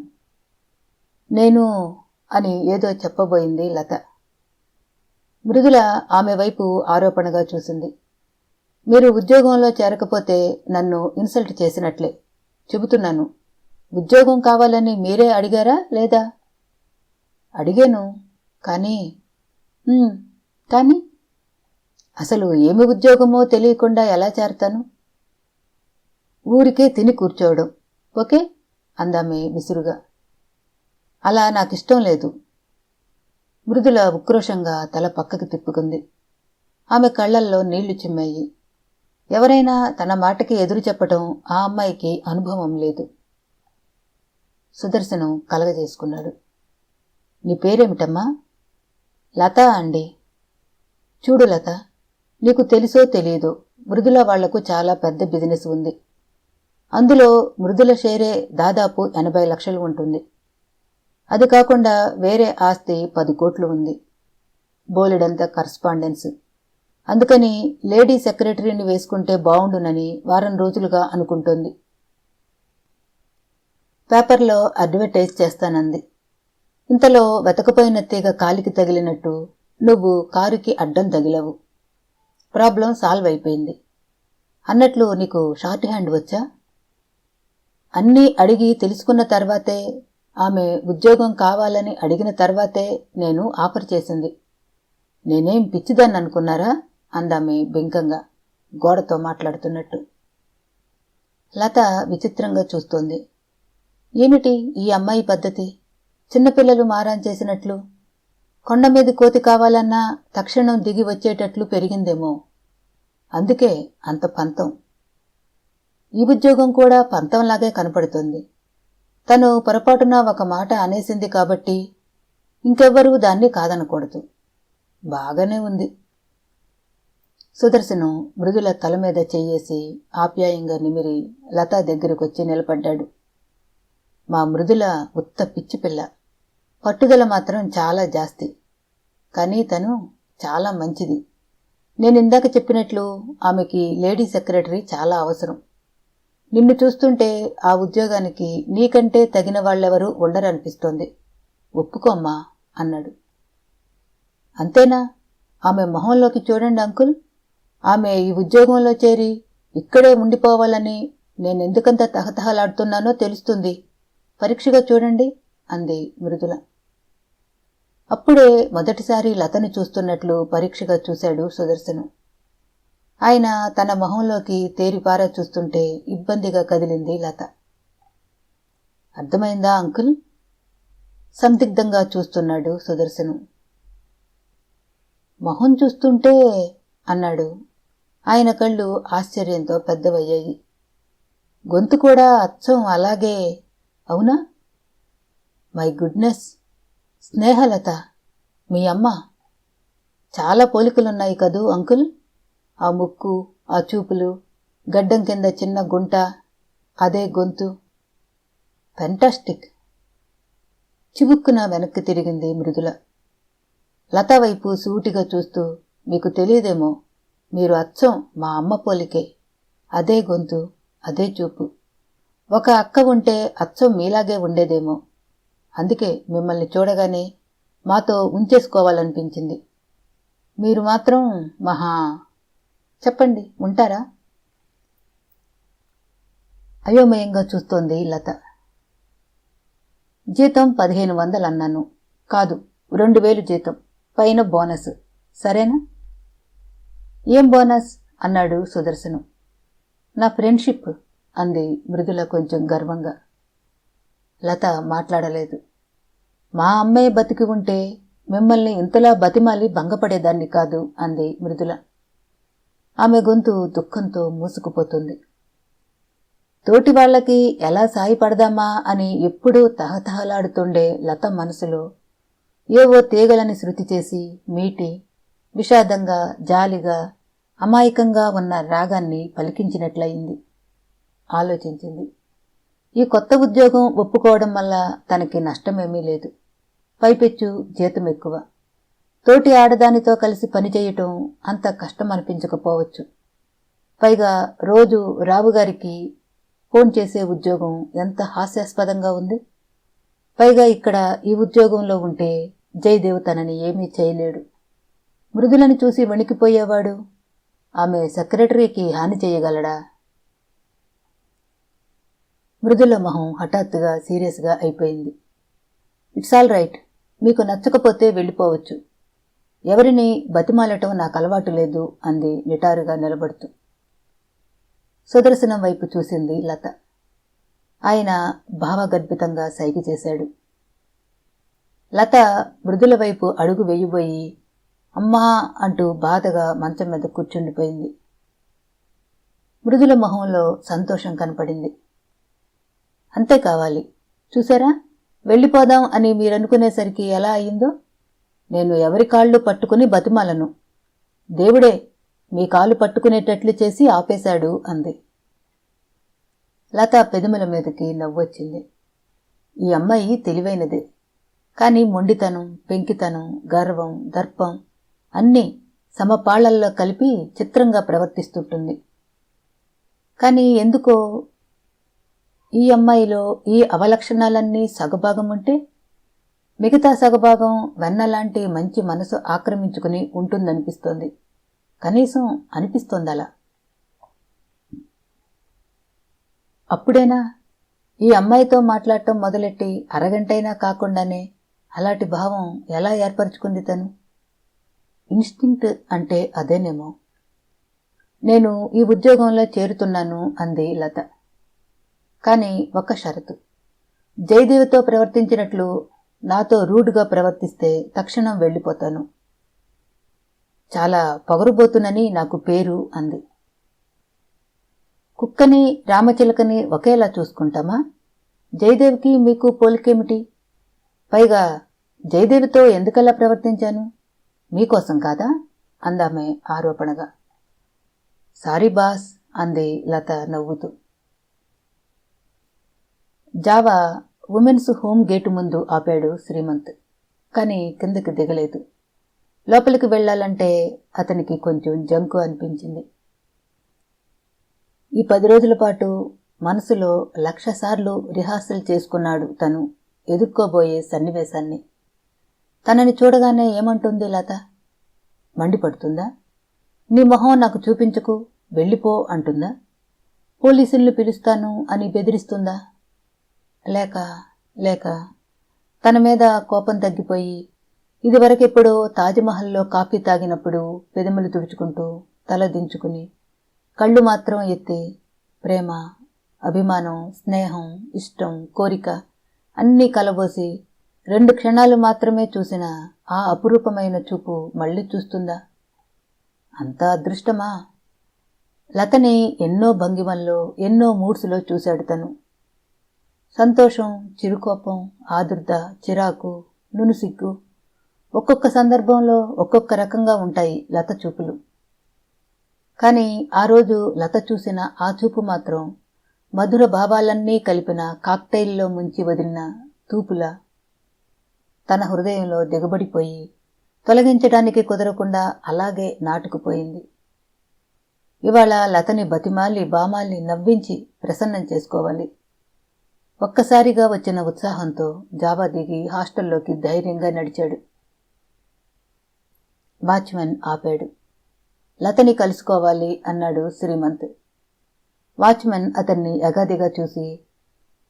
నేను అని ఏదో చెప్పబోయింది లత. మృదుల ఆమె వైపు ఆరోపణగా చూసింది. మీరు ఉద్యోగంలో చేరకపోతే నన్ను ఇన్సల్ట్ చేసినట్లే. చెబుతున్నాను, ఉద్యోగం కావాలని మీరే అడిగారా లేదా? అడిగాను. కానీ కానీ అసలు ఏమి ఉద్యోగమో తెలియకుండా ఎలా చేరతాను? ఊరికే తిని కూర్చోవడం. ఓకే అందామె విసురుగా. అలా నాకిష్టం లేదు. మృదుల ఉక్రోషంగా తల పక్కకి తిప్పుకుంది. ఆమె కళ్లల్లో నీళ్లు చిమ్మాయి. ఎవరైనా తన మాటకి ఎదురు చెప్పటం ఆ అమ్మాయికి అనుభవం లేదు. సుదర్శనం కలగజేసుకున్నాడు. నీ పేరేమిటమ్మా? లత అండి. చూడు లత, నీకు తెలుసో తెలియదో మృదుల వాళ్లకు చాలా పెద్ద బిజినెస్ ఉంది. అందులో మృదుల షేరే దాదాపు 80 లక్షలు ఉంటుంది. అది కాకుండా వేరే ఆస్తి 10 కోట్లు ఉంది. బోలెడంత కరస్పాండెన్స్. అందుకని లేడీ సెక్రటరీని వేసుకుంటే బావుండునని వారం రోజులుగా అనుకుంటోంది. పేపర్లో అడ్వర్టైజ్ చేస్తానంది. ఇంతలో వెతకపోయిన తీగ కాలికి తగిలినట్టు నువ్వు కారుకి అడ్డం తగిలవు. ప్రాబ్లం సాల్వ్ అయిపోయింది. అన్నట్లు నీకు షార్ట్ హ్యాండ్ వచ్చా? అన్నీ అడిగి తెలుసుకున్న తర్వాతే, ఆమె ఉద్యోగం కావాలని అడిగిన తర్వాతే నేను ఆఫర్ చేసింది. నేనేం పిచ్చిదాన్ని అనుకున్నారా? అందామె బెంకంగా, గోడతో మాట్లాడుతున్నట్టు. లత విచిత్రంగా చూస్తోంది. ఏమిటి ఈ అమ్మాయి పద్ధతి? చిన్నపిల్లలు మారాన్ చేసినట్లు. కొండమీది కోతి కావాలన్నా తక్షణం దిగి వచ్చేటట్లు పెరిగిందేమో. అందుకే అంత పంతం. ఈ ఉద్యోగం కూడా పంతంలాగే కనపడుతోంది. తను పొరపాటున ఒక మాట అనేసింది కాబట్టి ఇంకెవ్వరూ దాన్ని కాదనకూడదు. బాగానే ఉంది. సుదర్శనం మృదుల తల మీద చెయ్యేసి ఆప్యాయంగా నిమిరి లతా దగ్గరకొచ్చి నిలబడ్డాడు. మా మృదుల ఉత్త పిచ్చిపిల్ల. పట్టుదల మాత్రం చాలా జాస్తి. కానీ తను చాలా మంచిది. నేనిందాక చెప్పినట్లు ఆమెకి లేడీ సెక్రటరీ చాలా అవసరం. నిన్ను చూస్తుంటే ఆ ఉద్యోగానికి నీకంటే తగిన వాళ్ళెవరూ ఉండరనిపిస్తోంది. ఒప్పుకోమ్మా అన్నాడు. అంతేనా? ఆమె మొహంలోకి చూడండి అంకుల్. ఆమె ఈ ఉద్యోగంలో చేరి ఇక్కడే ఉండిపోవాలని నేనెందుకంత తహతహలాడుతున్నానో తెలుస్తుంది. పరీక్షగా చూడండి అంది మృదుల. అప్పుడే మొదటిసారి లతను చూస్తున్నట్లు పరీక్షగా చూశాడు సుదర్శనం. ఆయన తన మొహంలోకి తేరిపారా చూస్తుంటే ఇబ్బందిగా కదిలింది లత. అర్థమైందా అంకుల్? సందిగ్ధంగా చూస్తున్నాడు సుదర్శనం. మొహం చూస్తుంటే అన్నాడు. ఆయన కళ్ళు ఆశ్చర్యంతో పెద్దవయ్యాయి. గొంతు కూడా అచ్చం అలాగే. అవునా? My goodness! స్నేహలత మీ అమ్మ. చాలా పోలికలున్నాయి కదూ అంకుల్. ఆ ముక్కు, ఆ చూపులు, గడ్డం కింద చిన్న గుంట, అదే గొంతు. ఫెంటాస్టిక్! చివుక్కున వెనక్కి తిరిగింది మృదుల. లత వైపు సూటిగా చూస్తూ, మీకు తెలియదేమో, మీరు అచ్చం మా అమ్మ పోలికే. అదే గొంతు, అదే చూపు. ఒక అక్క ఉంటే అచ్చం మీలాగే ఉండేదేమో. అందుకే మిమ్మల్ని చూడగానే మాతో ఉంచేసుకోవాలనిపించింది. మీరు మాత్రం మహా. చెప్పండి, ఉంటారా? అయోమయంగా చూస్తోంది లత. జీతం 1500 అన్నాను. కాదు, 2000 జీతం, పైన బోనస్. సరేనా? ఏం బోనస్ అన్నాడు సుదర్శనం. నా ఫ్రెండ్షిప్ అంది మృదుల కొంచెం గర్వంగా. లత మాట్లాడలేదు. మా అమ్మాయి బతికి ఉంటే మిమ్మల్ని ఇంతలా బతిమాలి భంగపడేదాన్ని కాదు అంది మృదుల. ఆమె గొంతు దుఃఖంతో మూసుకుపోతుంది. తోటి వాళ్లకి ఎలా సాయపడదామా అని ఎప్పుడూ తహతహలాడుతుండే లత మనసులో ఏవో తీగలని శృతి చేసి మీటి విషాదంగా, జాలిగా, అమాయకంగా ఉన్న రాగాన్ని పలికించినట్లయింది. ఆలోచించింది. ఈ కొత్త ఉద్యోగం ఒప్పుకోవడం వల్ల తనకి నష్టమేమీ లేదు. పైపెచ్చు జీతం ఎక్కువ. తోటి ఆడదానితో కలిసి పనిచేయటం అంత కష్టం అనిపించకపోవచ్చు. పైగా రోజు రావుగారికి ఫోన్ చేసే ఉద్యోగం ఎంత హాస్యాస్పదంగా ఉంది. పైగా ఇక్కడ ఈ ఉద్యోగంలో ఉంటే జయదేవ్ తనని ఏమీ చేయలేడు. మృదులను చూసి వణికిపోయేవాడు. ఆమె సెక్రటరీకి హాని చేయగలడా? మృదుల మొహం హఠాత్తుగా సీరియస్గా అయిపోయింది. ఇట్స్ ఆల్ రైట్, మీకు నచ్చకపోతే వెళ్ళిపోవచ్చు. ఎవరిని బతిమాలటం నాకు అలవాటు లేదు అంది నిటారుగా నిలబడుతూ. సుదర్శనం వైపు చూసింది లత. ఆయన భావగర్భితంగా సైగ చేశాడు. లత మృదుల వైపు అడుగు వేయబోయి అమ్మా అంటూ బాధగా మంచం మీద కూర్చుండిపోయింది. మృదుల మొహంలో సంతోషం కనపడింది. అంతే కావాలి. చూసారా, వెళ్ళిపోదాం అని మీరనుకునేసరికి ఎలా అయిందో. నేను ఎవరి కాళ్ళు పట్టుకుని బతిమాలను. దేవుడే మీ కాళ్ళు పట్టుకునేటట్లు చేసి ఆపేశాడు అంది. లత పెదముల మీదకి నవ్వొచ్చింది. ఈ అమ్మాయి తెలివైనదే, కానీ మొండితనం, పెంకితనం, గర్వం, దర్పం అన్నీ సమపాళ్లల్లో కలిపి చిత్రంగా ప్రవర్తిస్తుంటుంది. కానీ ఎందుకో ఈ అమ్మాయిలో ఈ అవలక్షణాలన్నీ సగభాగం ఉంటే మిగతా సగభాగం వెన్నలాంటి మంచి మనసు ఆక్రమించుకుని ఉంటుందనిపిస్తోంది. కనీసం అనిపిస్తోందలా. అప్పుడేనా ఈ అమ్మాయితో మాట్లాడటం మొదలెట్టి అరగంటైనా కాకుండానే అలాంటి భావం ఎలా ఏర్పరచుకుంది తను? ఇన్స్టింక్ట్ అంటే అదేనేమో. నేను ఈ ఉద్యోగంలో చేరుతున్నాను అంది లత. కానీ ఒక్క షరతు, జయదేవితో ప్రవర్తించినట్లు నాతో రూడ్గా ప్రవర్తిస్తే తక్షణం వెళ్ళిపోతాను. చాలా పొగరుబోతునని నాకు పేరు అంది. కుక్కని రామచిలకని ఒకేలా చూసుకుంటామా? జయదేవికి మీకు పోలికేమిటి? పైగా జయదేవితో ఎందుకలా ప్రవర్తించాను? మీకోసం కాదా అందామె ఆరోపణగా. సారీ బాస్ అంది లత నవ్వుతూ. జావా ఉమెన్స్ హోమ్ గేటు ముందు ఆపాడు శ్రీమంత్. కానీ కిందకి దిగలేదు. లోపలికి వెళ్లాలంటే అతనికి కొంచెం జంకు అనిపించింది. ఈ 10 రోజుల పాటు మనసులో 1,00,000 సార్లు రిహార్సల్ చేసుకున్నాడు తను ఎదుర్కోబోయే సన్నివేశాన్ని. తనని చూడగానే ఏమంటుంది లత? మండిపడుతుందా? నీ మొహం నాకు చూపించకు, వెళ్ళిపో అంటుందా? పోలీసుల్ని పిలుస్తాను అని బెదిరిస్తుందా? లేక తన మీద కోపం తగ్గిపోయి ఇదివరకెప్పుడో తాజ్మహల్లో కాఫీ తాగినప్పుడు పెదములు తుడుచుకుంటూ తల దించుకుని కళ్ళు మాత్రం ఎత్తి ప్రేమ, అభిమానం, స్నేహం, ఇష్టం, కోరిక అన్నీ కలబోసి 2 క్షణాలు మాత్రమే చూసిన ఆ అపురూపమైన చూపు మళ్ళీ చూస్తుందా? అంత అదృష్టమా? లతని ఎన్నో భంగిమల్లో, ఎన్నో మూడ్స్లో చూశాడు తను. సంతోషం, చిరుకోపం, ఆదుర్ద, చిరాకు, నునుసిగ్గు ఒక్కొక్క సందర్భంలో ఒక్కొక్క రకంగా ఉంటాయి లత చూపులు. కానీ ఆ రోజు లత చూసిన ఆ చూపు మాత్రం మధుర భావాలన్నీ కలిపిన కాక్టైల్లో ముంచి వదిలిన తూపులా తన హృదయంలో దిగబడిపోయి తొలగించడానికి కుదరకుండా అలాగే నాటుకుపోయింది. ఇవాళ లతని బతిమాలి బామాలి నవ్వించి ప్రసన్నం చేసుకోవాలి. ఒక్కసారిగా వచ్చిన ఉత్సాహంతో జావా దిగి హాస్టల్లోకి ధైర్యంగా నడిచాడు. వాచ్మెన్ ఆపాడు. లతని కలుసుకోవాలి అన్నాడు శ్రీమంత్. వాచ్మెన్ అతన్ని ఎగాదిగా చూసి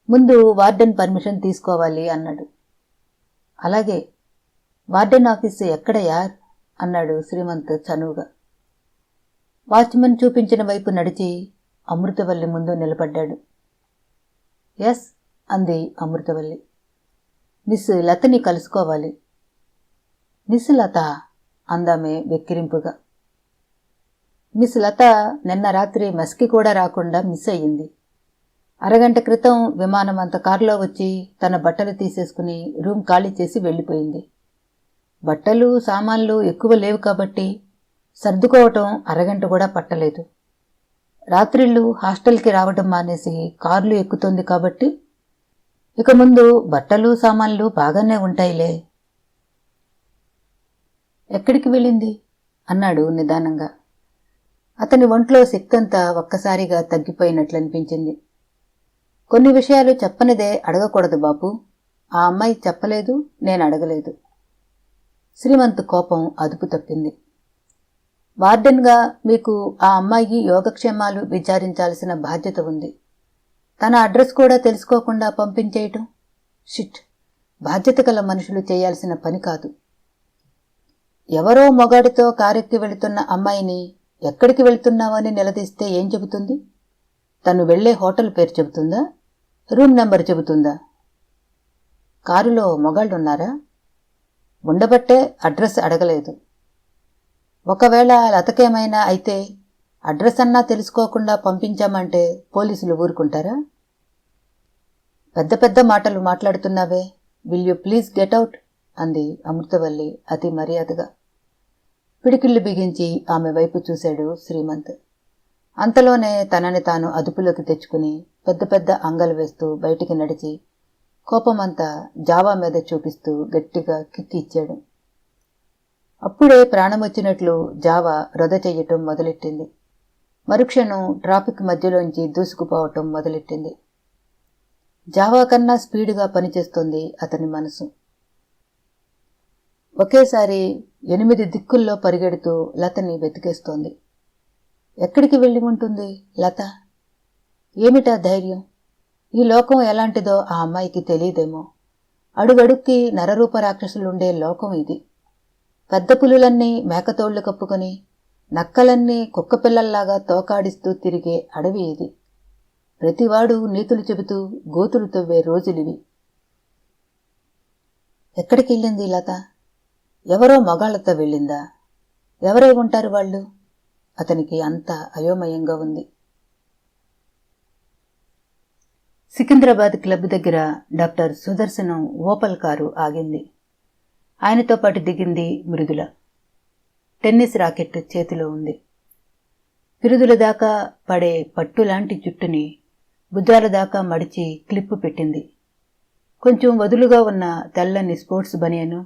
ముందు వార్డెన్ పర్మిషన్ తీసుకోవాలి అన్నాడు. అలాగే, వార్డెన్ ఆఫీసు ఎక్కడ యార్ అన్నాడు శ్రీమంత్ చనువుగా. వాచ్మెన్ చూపించిన వైపు నడిచి అమృతవల్లి ముందు నిలబడ్డాడు. ఎస్ అంది అమృతవల్లి. మిస్ లతని కలుసుకోవాలి. మిస్ లత అందామే వెక్కిరింపుగా. మిస్ లత నిన్న రాత్రి మెస్కి కూడా రాకుండా మిస్ అయ్యింది. అరగంట క్రితం విమానం అంత కారులో వచ్చి తన బట్టలు తీసేసుకుని రూమ్ ఖాళీ చేసి వెళ్ళిపోయింది. బట్టలు సామాన్లు ఎక్కువ లేవు కాబట్టి సర్దుకోవటం అరగంట కూడా పట్టలేదు. రాత్రిళ్ళు హాస్టల్కి రావడం మానేసి కార్లు ఎక్కుతోంది కాబట్టి ఇక ముందు బట్టలు సామాన్లు బాగానే ఉంటాయిలే. ఎక్కడికి వెళ్ళింది అన్నాడు నిదానంగా. అతని ఒంట్లో శక్తంతా ఒక్కసారిగా తగ్గిపోయినట్లనిపించింది. కొన్ని విషయాలు చెప్పనిదే అడగకూడదు బాపు. ఆ అమ్మాయి చెప్పలేదు, నేను అడగలేదు. శ్రీమంత్ కోపం అదుపు తప్పింది. వార్డెన్గా మీకు ఆ అమ్మాయి యోగక్షేమాలు విచారించాల్సిన బాధ్యత ఉంది. తన అడ్రస్ కూడా తెలుసుకోకుండా పంపించేయటం షిట్. బాధ్యత గల మనుషులు చేయాల్సిన పని కాదు. ఎవరో మొగాడితో కారెక్కి వెళుతున్న అమ్మాయిని ఎక్కడికి వెళుతున్నావని నిలదీస్తే ఏం చెబుతుంది? తను వెళ్లే హోటల్ పేరు చెబుతుందా? Room number చెబుతుందా? కారులో మొగాళ్ళున్నారా? ఉండబట్టే అడ్రస్ అడగలేదు. ఒకవేళ లతకేమైనా అయితే అడ్రస్ అన్నా తెలుసుకోకుండా పంపించామంటే పోలీసులు ఊరుకుంటారా? పెద్ద పెద్ద మాటలు మాట్లాడుతున్నావే, will you please get out అంది అమృతవల్లి అతి మర్యాదగా. పిడికిళ్ళు బిగించి ఆమె వైపు చూశాడు శ్రీమంత్. అంతలోనే తనని తాను అదుపులోకి తెచ్చుకుని పెద్ద పెద్ద అంగలు వేస్తూ బయటికి నడిచి కోపమంతా జావా మీద చూపిస్తూ గట్టిగా కిక్కి ఇచ్చాడు. అప్పుడే ప్రాణమొచ్చినట్లు జావా రొద చెయ్యటం మొదలెట్టింది. మరుక్షణం ట్రాఫిక్ మధ్యలోంచి దూసుకుపోవటం మొదలెట్టింది. జావా కన్నా స్పీడుగా పనిచేస్తోంది అతని మనసు. ఒకేసారి 8 దిక్కుల్లో పరిగెడుతూ లతని వెతికేస్తోంది. ఎక్కడికి వెళ్ళి ఉంటుంది లత? ఏమిటా ధైర్యం? ఈ లోకం ఎలాంటిదో ఆ అమ్మాయికి తెలియదేమో. అడుగడుక్కి నరరూప రాక్షసులుండే లోకం ఇది. పెద్ద పులులన్నీ మేకతోళ్లు కప్పుకొని, నక్కలన్నీ కుక్కపిల్లల్లాగా తోకాడిస్తూ తిరిగే అడవి ఇది. ప్రతివాడు నీతులు చెబుతూ గోతులు తవ్వే రోజులివి. ఎక్కడికెళ్ళింది లత? ఎవరో మగాళ్లతో వెళ్ళిందా? ఎవరై ఉంటారు వాళ్ళు? అతనికి అంత అయోమయంగా ఉంది. సికింద్రాబాద్ క్లబ్ దగ్గర డాక్టర్ సుదర్శనం ఓపల్ కారు ఆగింది. ఆయనతో పాటు దిగింది మృదుల. టెన్నిస్ రాకెట్ చేతిలో ఉంది. పిరుదుల దాకా పడే పట్టులాంటి జుట్టుని భుజాల దాకా మడిచి క్లిప్పు పెట్టింది. కొంచెం వదులుగా ఉన్న తెల్లని స్పోర్ట్స్ బనియను,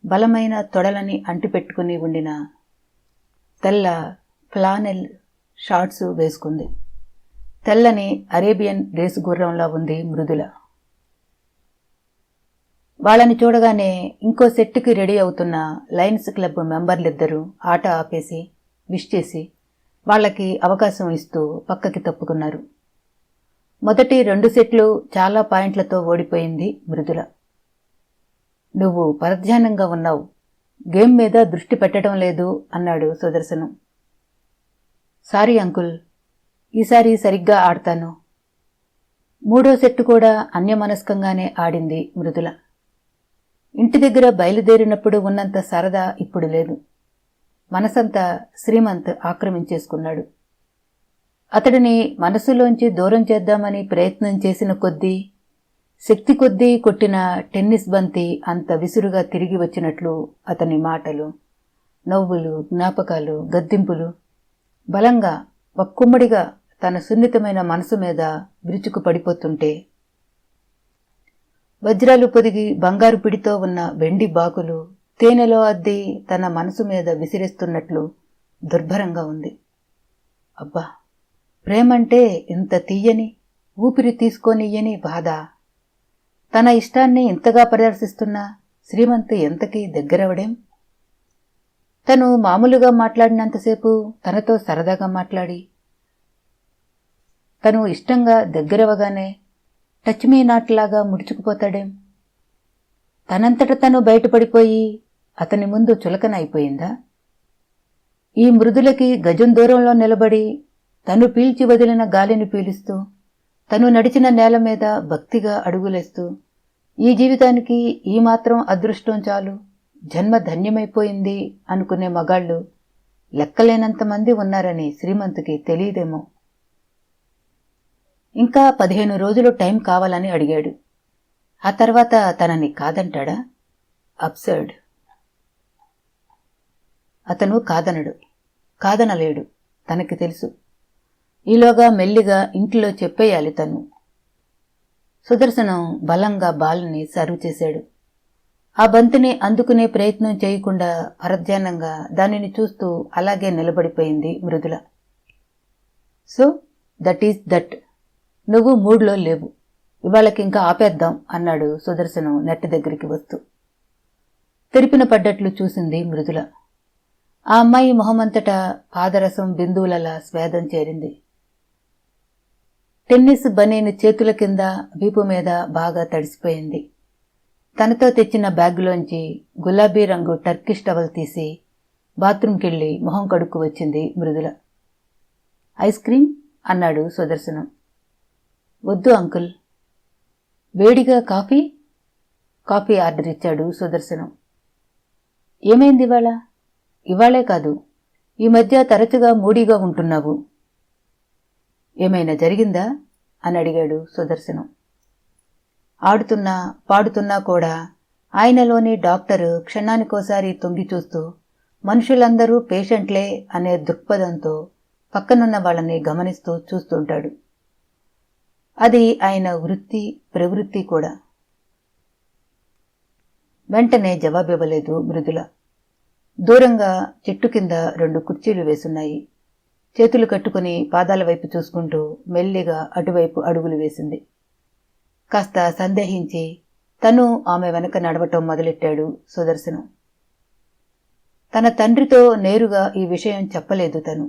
బలమైన తొడలని అంటిపెట్టుకుని ఉండిన తెల్ల ఫ్లానెల్ షార్ట్స్ వేసుకుంది. తెల్లని అరేబియన్ రేసు గుర్రంలా ఉంది మృదుల. వాళ్ళని చూడగానే ఇంకో సెట్టుకి రెడీ అవుతున్న లయన్స్ క్లబ్ మెంబర్లిద్దరూ ఆట ఆపేసి విష్ చేసి వాళ్లకి అవకాశం ఇస్తూ పక్కకి తప్పుకున్నారు. మొదటి 2 సెట్లు చాలా పాయింట్లతో ఓడిపోయింది మృదుల. నువ్వు పరధ్యానంగా ఉన్నావు, గేమ్ మీద దృష్టి పెట్టడం లేదు అన్నాడు సుదర్శనం. సారీ అంకుల్, ఈసారి సరిగ్గా ఆడతాను. 3వ సెట్టు కూడా అన్యమనస్కంగానే ఆడింది మృదుల. ఇంటి దగ్గర బయలుదేరినప్పుడు ఉన్నంత సరదా ఇప్పుడు లేదు. మనసంతా శ్రీమంత్ ఆక్రమించేసుకున్నాడు. అతడిని మనసులోంచి దూరం చేద్దామని ప్రయత్నం చేసిన కొద్దీ, శక్తి కొద్దీ కొట్టిన టెన్నిస్ బంతి అంత విసురుగా తిరిగి వచ్చినట్లు అతని మాటలు, నవ్వులు, జ్ఞాపకాలు, గద్దింపులు బలంగా ఒక్కుమ్మడిగా తన సున్నితమైన మనసు మీద విరుచుకు పడిపోతుంటే, వజ్రాలు పొదిగి బంగారు పిడితో ఉన్న వెండి బాకులు తేనెలో అద్ది తన మనసు మీద విసిరేస్తున్నట్లు దుర్భరంగా ఉంది. అబ్బా, ప్రేమంటే ఇంత తీయని, ఊపిరి తీసుకోనియ్యని బాధ. తన ఇష్టాన్ని ఇంతగా ప్రదర్శిస్తున్న శ్రీమంత్ ఎంతకీ దగ్గరవడేం? తను మామూలుగా మాట్లాడినంతసేపు తనతో సరదాగా మాట్లాడి, తను ఇష్టంగా దగ్గరవగానే టచ్ మీ నాట్ లాగా ముడుచుకుపోతాడేం? తనంతట తను బయటపడిపోయి అతని ముందు చులకన అయిపోయిందా? ఈ మృదులకి గజం దూరంలో నిలబడి తను పీల్చి వదిలిన గాలిని పీలుస్తూ, తను నడిచిన నేల మీద భక్తిగా అడుగులేస్తూ, ఈ జీవితానికి ఈ మాత్రం అదృష్టం చాలు, జన్మ ధన్యమైపోయింది అనుకునే మగాళ్ళు లెక్కలేనంతమంది ఉన్నారని శ్రీమంత్కి తెలియదేమో. ఇంకా 15 రోజులు టైం కావాలని అడిగాడు. ఆ తర్వాత తనని కాదంటాడా? అబ్సర్డ్. అతను కాదనడు, కాదనలేడు, తనకి తెలుసు. ఈలోగా మెల్లిగా ఇంట్లో చెప్పేయాలి తను. సుదర్శనం బలంగా బాల్ని సర్వ్ చేశాడు. ఆ బంతిని అందుకునే ప్రయత్నం చేయకుండా పరధ్యానంగా దానిని చూస్తూ అలాగే నిలబడిపోయింది Mridula. So that is that. నువ్వు మూడ్లో లేవు, ఇవాళకింకా ఆపేద్దాం అన్నాడు సుదర్శనం నెట్ దగ్గరికి వస్తూ. తెరిపిన పడ్డట్లు చూసింది మృదుల. ఆ అమ్మాయి మొహమంతటా పాదరసం బిందువులలా స్వేదం చేరింది. టెన్నిస్ బనీని చేతుల కింద వీపు మీద బాగా తడిసిపోయింది. తనతో తెచ్చిన బ్యాగ్లోంచి గులాబీ రంగు టర్కిష్ టవల్ తీసి బాత్రూంకెళ్ళి మొహం కడుక్కు వచ్చింది మృదుల. ఐస్ క్రీం అన్నాడు సుదర్శనం. వద్దు అంకుల్. వేడిగా కాఫీ? కాఫీ ఆర్డర్ ఇచ్చాడు సుదర్శనం. ఏమైంది ఇవాళ? ఇవాళే కాదు, ఈ మధ్య తరచుగా మూడీగా ఉంటున్నావు. ఏమైనా జరిగిందా అని అడిగాడు సుదర్శనం. ఆడుతున్నా పాడుతున్నా కూడా ఆయనలోని డాక్టరు క్షణానికోసారి తొంగి చూస్తూ మనుషులందరూ పేషెంట్లే అనే దృక్పథంతో పక్కనున్న వాళ్ళని గమనిస్తూ చూస్తుంటాడు. అది ఆయన వృత్తి ప్రవృత్తి కూడా. వెంటనే జవాబివ్వలేదు మృదుల. దూరంగా చెట్టు కింద 2 కుర్చీలు వేసున్నాయి. చేతులు కట్టుకుని పాదాల వైపు చూసుకుంటూ మెల్లిగా అటువైపు అడుగులు వేసింది. కాస్త సందేహించి తను ఆమె వెనక నడవటం మొదలెట్టాడు సుదర్శనం. తన తండ్రితో నేరుగా ఈ విషయం చెప్పలేదు తను.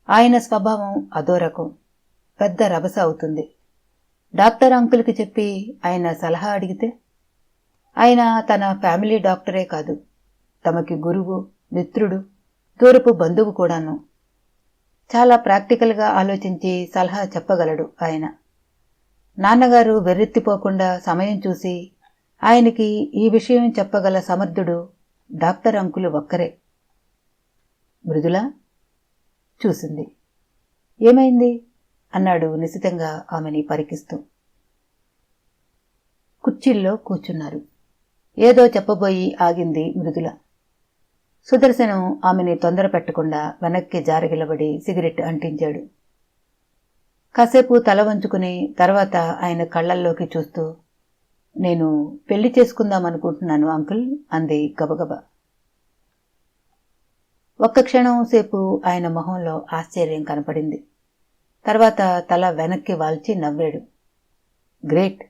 ఆయన స్వభావం అదో రకం, పెద్ద రభస అవుతుంది. డాక్టర్ అంకుల్కి చెప్పి ఆయన సలహా అడిగితే? ఆయన తన ఫ్యామిలీ డాక్టరే కాదు, తమకి గురువు, మిత్రుడు, దూరపు బంధువు కూడాను. చాలా ప్రాక్టికల్గా ఆలోచించి సలహా చెప్పగలడు ఆయన. నాన్నగారు వెర్రెత్తిపోకుండా సమయం చూసి ఆయనకి ఈ విషయం చెప్పగల సమర్థుడు డాక్టర్ అంకులు ఒక్కరే. మృదుల చూసింది. ఏమైంది అన్నాడు నిశితంగా ఆమెని పరికిస్తూ. కుర్చీల్లో కూర్చున్నారు. ఏదో చెప్పబోయి ఆగింది మృదుల. సుదర్శనం ఆమెని తొందర పెట్టకుండా వెనక్కి జారగిలబడి సిగరెట్ అంటించాడు. కాసేపు తల వంచుకుని తర్వాత ఆయన కళ్లల్లోకి చూస్తూ, నేను పెళ్లి చేసుకుందామనుకుంటున్నాను అంకుల్ అంది గబగబా. ఒక్క క్షణం సేపు ఆయన మొహంలో ఆశ్చర్యం కనపడింది. తర్వాత తల వెనక్కి వాల్చి నవ్వాడు. గ్రేట్,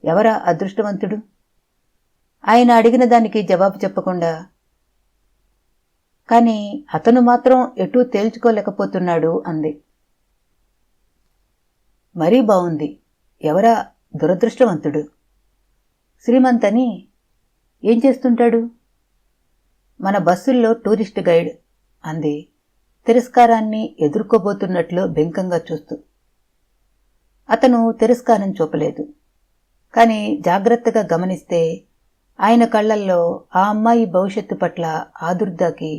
ఎవరా అదృష్టవంతుడు? ఆయన అడిగిన దానికి జవాబు చెప్పకుండా, కానీ అతను మాత్రం ఎటూ తేల్చుకోలేకపోతున్నాడు అంది. మరీ బావుంది. ఎవరా దురదృష్టవంతుడు? శ్రీమంత్ అని. ఏం చేస్తుంటాడు? మన బస్సుల్లో టూరిస్ట్ గైడ్ అంది తిరస్కారాన్ని ఎదుర్కోబోతున్నట్లు బెంకంగా చూస్తూ. అతను తిరస్కారం చూపలేదు. కాని జాగ్రత్తగా గమనిస్తే ఆయన కళ్లల్లో ఆ అమ్మాయి భవిష్యత్తు పట్ల ఆదుర్దాకి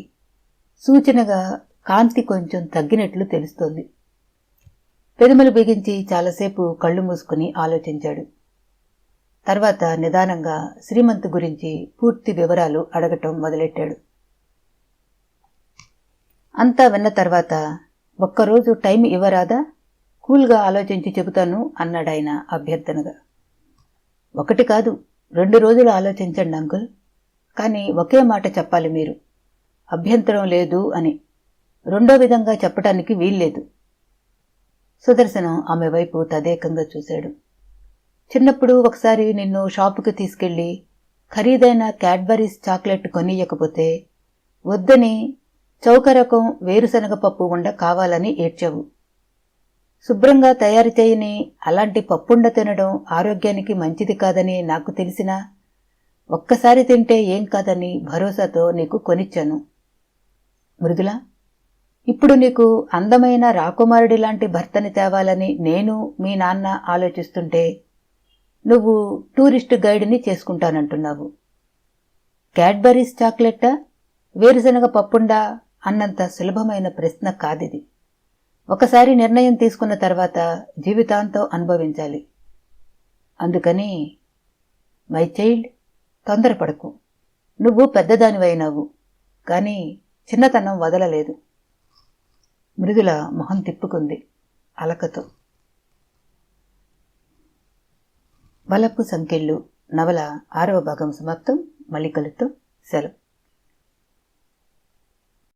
సూచనగా కాంతి కొంచెం తగ్గినట్లు తెలుస్తోంది. పెదములు బిగించి చాలాసేపు కళ్ళు మూసుకుని ఆలోచించాడు. తర్వాత నిదానంగా శ్రీమంత్ గురించి పూర్తి వివరాలు అడగటం మొదలెట్టాడు. అంతా విన్న తర్వాత, ఒక్కరోజు టైం ఇవ్వరాదా? కూల్గా ఆలోచించి చెబుతాను అన్నాడాయన అభ్యర్థనగా. 1 కాదు 2 రోజులు ఆలోచించండి అంకుల్, కానీ ఒకే మాట చెప్పాలి మీరు. అభ్యంతరం లేదు అని. రెండో విధంగా చెప్పటానికి వీల్లేదు. సుదర్శనం ఆమె వైపు తదేకంగా చూశాడు. చిన్నప్పుడు ఒకసారి నిన్ను షాపుకి తీసుకెళ్లి ఖరీదైన క్యాడ్బరీస్ చాక్లెట్ కొనియకపోతే వద్దని చౌకరకం వేరుశనగ పప్పు ఉండ కావాలని ఏడ్చావు. శుభ్రంగా తయారు చేయని అలాంటి పప్పుండ తినడం ఆరోగ్యానికి మంచిది కాదని నాకు తెలిసినా ఒక్కసారి తింటే ఏం కాదని భరోసాతో నీకు కొనిచ్చాను. మృదుల, ఇప్పుడు నీకు అందమైన రాకుమారుడి లాంటి భర్తని తేవాలని నేను మీ నాన్న ఆలోచిస్తుంటే నువ్వు టూరిస్ట్ గైడ్ని చేసుకుంటానంటున్నావు. క్యాడ్బరీస్ చాక్లెట్టా వేరుశనగ పప్పుండా అన్నంత సులభమైన ప్రశ్న కాదిది. ఒకసారి నిర్ణయం తీసుకున్న తర్వాత జీవితాంతం అనుభవించాలి. అందుకని మై చైల్డ్, తొందరపడకు. నువ్వు పెద్దదానివైనావు, కానీ చిన్నతనం వదలలేదు. మృదుల మొహం తిప్పుకుంది అలకతో. వలపు సంకెళ్ళు నవల 6వ భాగం సమాప్తం. మళ్ళీ కలుద్దాం. సెలవు.